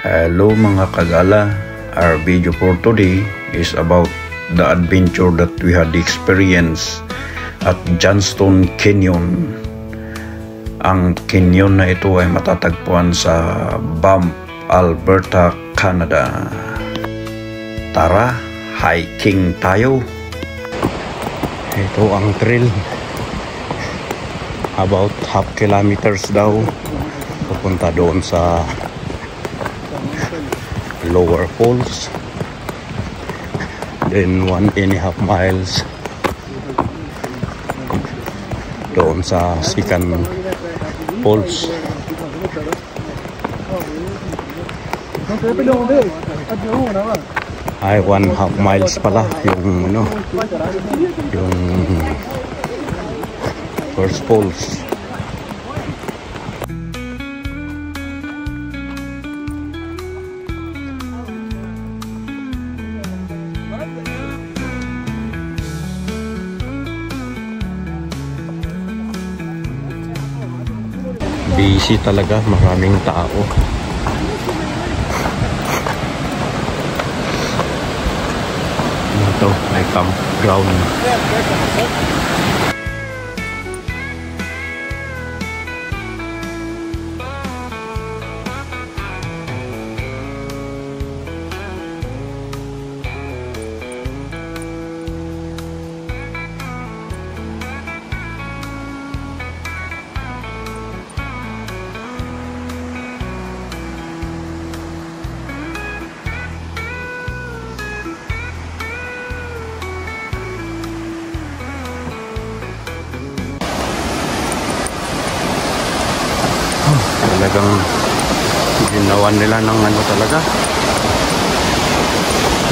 Hello mga kagala, our video for today is about the adventure that we had experienced at Johnstone Canyon. Ang canyon na ito ay matatagpuan sa Banff, Alberta, Canada. Tara, hiking tayo. Ito ang trail. About half kilometers daw. Pupunta doon sa Lower Falls. Then 1.5 miles doon sa second falls. Ay 1.5 miles pala yung yung first falls. Busy talaga, maraming tao. Ito ay campground. Talagang ginawan nila ng ano talaga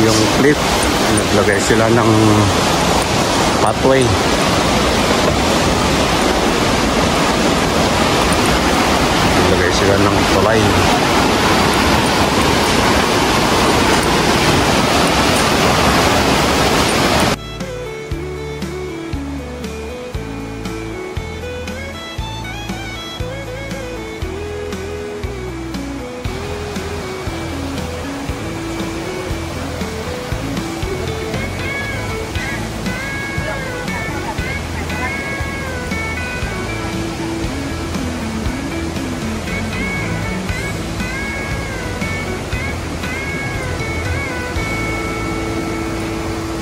yung cliff, naglagay sila ng pathway. Naglagay sila ng tulay.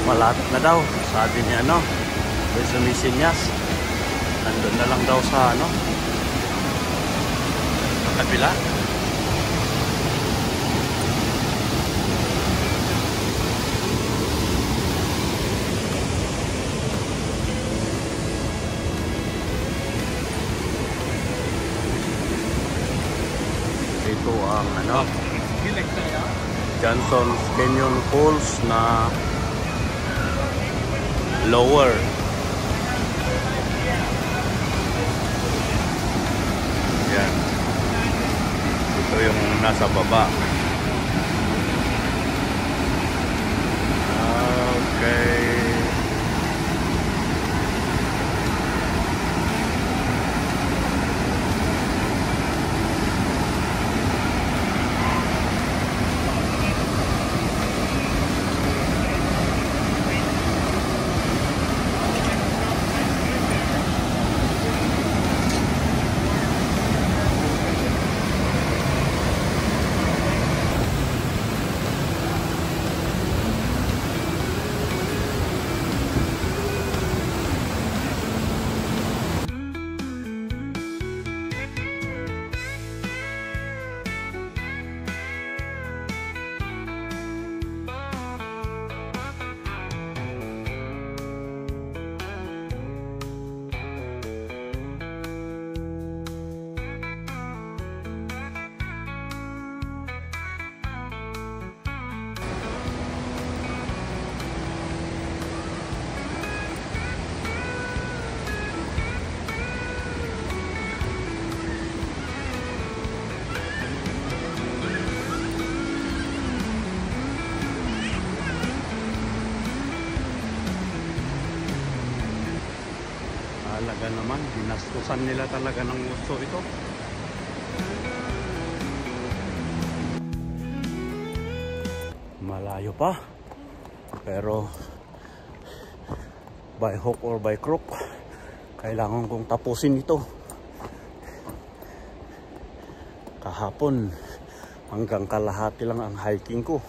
Malapit na daw, sabi niya sa Misinyas. Nandun na lang daw sa sa kabila. Ito ang Johnstone Canyon Falls na lower. Yan. Ito yung nasa baba. Okay. Talaga naman, ginastusan nila talaga ng gusto ito. Malayo pa. Pero by hook or by crook, kailangan kong tapusin ito. Kahapon hanggang kalahati lang ang hiking ko.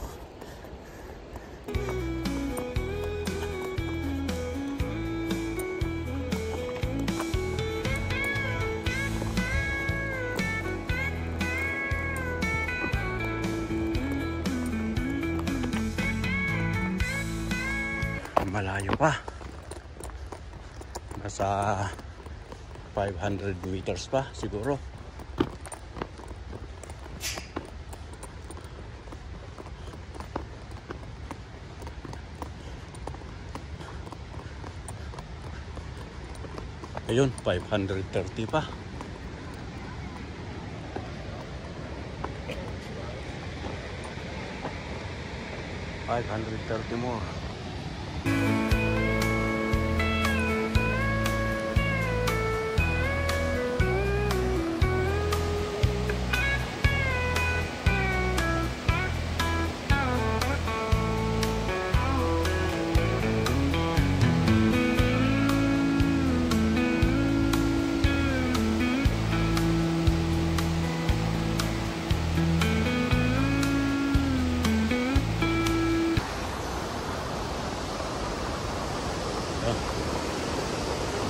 Malayo pa. Nasa 500 meters pa siguro. Ayun, 530 pa. $530 more.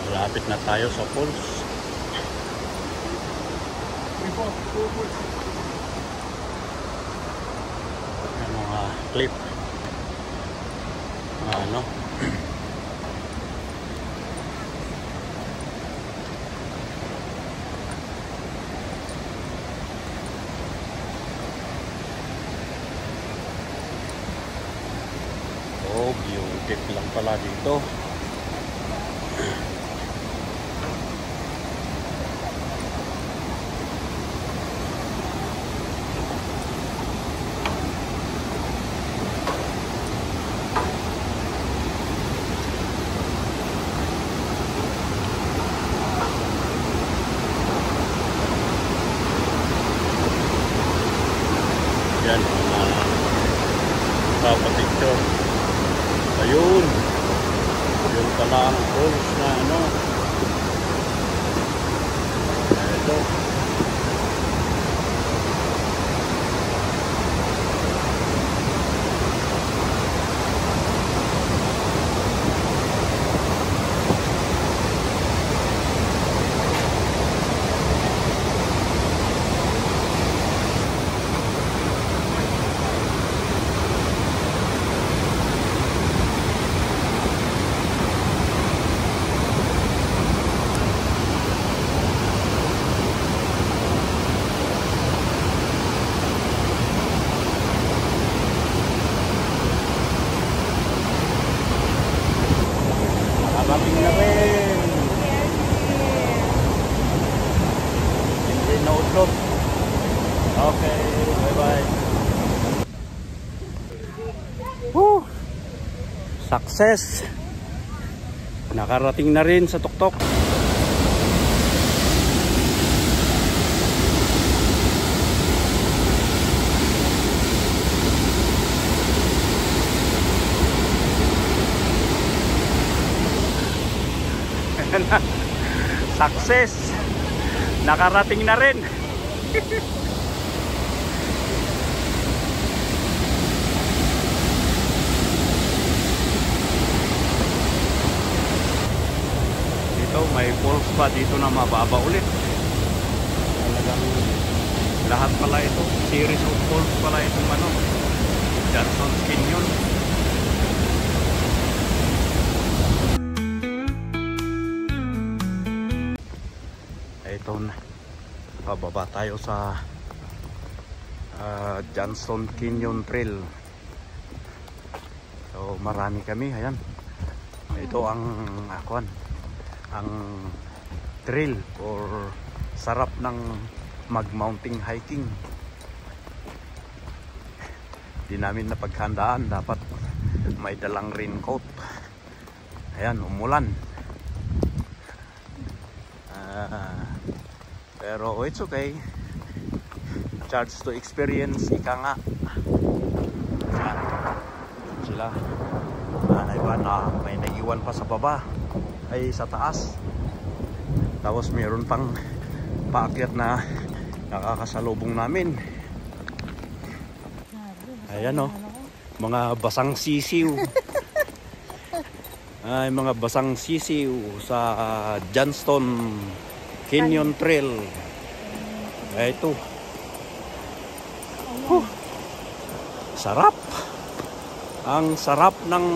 Malapit na tayo sa falls. Yung mga cliff. Ano? Oh, beautiful lang pala dito. Yan, picture. Ayun. Yun pala ang falls na ano. Ito. Nakarating na rin. Hindi na utlot. Okay, bye-bye. Woo! Success! Nakarating na rin sa tuktok. Success! Nakarating na rin. Dito may falls pa dito na mababa ulit. Talagang lahat pala ito, series of falls pala itong ano, Johnson's Canyon. Ito na, pababa tayo sa Johnston Canyon Trail. So marami kami, ayan. Ito ang ang trail or sarap ng mag-mountain hiking. Di namin napaghandaan, dapat may dalang raincoat. Ayan, umulan. Pero it's okay. Chance to experience, ika nga. sila. Iba na may naiwan pa sa baba ay sa taas. Tapos mayroon pang paakyat na nakakasalubong namin. Ayan o, mga basang sisiw. Ay, mga basang sisiw sa Johnston Canyon Trail. Ay, ito. Sarap. Ang sarap ng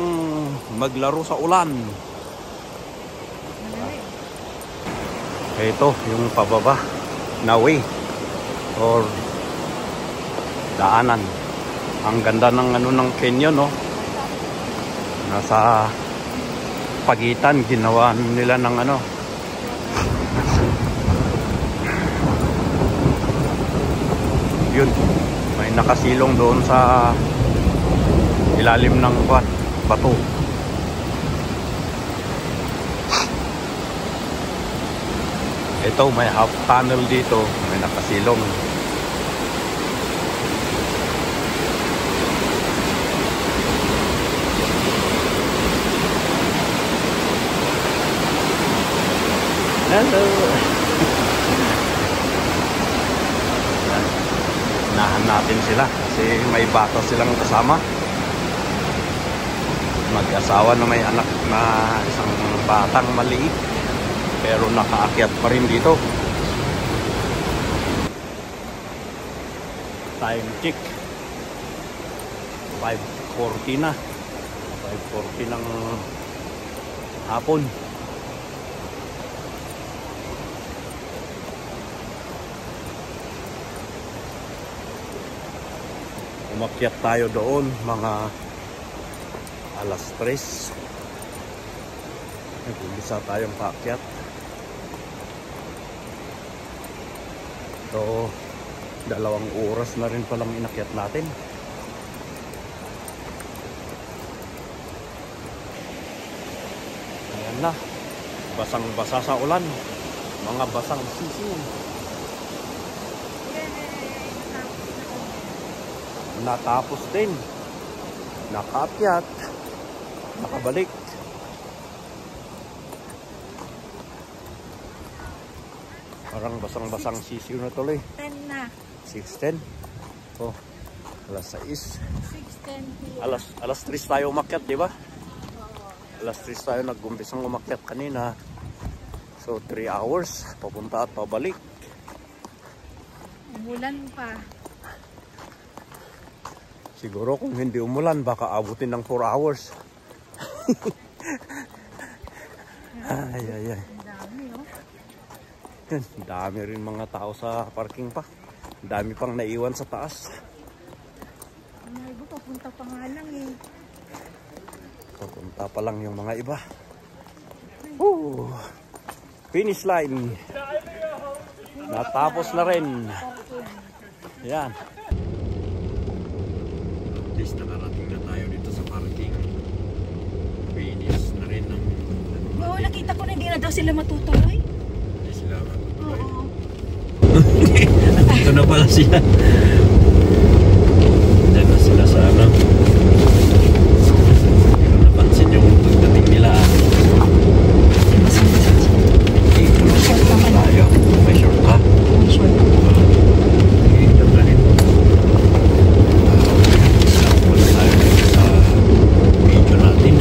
maglaro sa ulan. Ito yung pababa na way or daanan. Ang ganda ng ano ng canyon, no? Nasa pagitan ginawa nila ng ano. Yun, may nakasilong doon sa ilalim ng bato. Ito, may half tunnel dito, may nakasilong. Hello. Nahan natin sila kasi may bata silang kasama. Mag-asawa na may anak na isang batang maliit, pero nakaakyat pa rin dito. Time check 5:40 na. 5:40 ng hapon. Umakyat tayo doon mga alas 3. Nag-umpisa tayong paakyat. So, 2 oras na rin palang inakyat natin. Ayan na. Basang-basa sa ulan. Mga basang sisiw. Natapos din. Nakaakyat. Nakabalik. Parang basang-basang sisiw na tuloy. 10 na. 6:10. Oh, alas 6. 6:10 p.m. Alas 3 tayo umakyat, di ba? Alas 3 tayo nag-umpisang umakyat kanina. So 3 hours. Papunta at pabalik. Umulan pa. Siguro kung hindi umulan, baka abutin ng 4 hours. Ay, ay, ay. Ang dami, oh. Yan, dami rin mga tao sa parking pa. Dami pang naiwan sa taas. Ang iba, papunta pa nga lang eh. Papunta pa lang yung mga iba. Woo! Finish line. Natapos na rin. Yan. At least nakarating na tayo dito sa parking. Finish na rin ng... Oo, nakita ko na hindi na daw sila matutuloy. Hindi sila matutuloy. Oo. Ito na pala sila. Diyan na sila sa ano. Hindi ko napansin yung pagdating nila. Tayo. May short ka. May short. Ito na rin. Wala tayo sa video natin.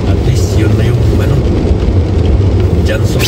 At least yun na yung ano, Johnson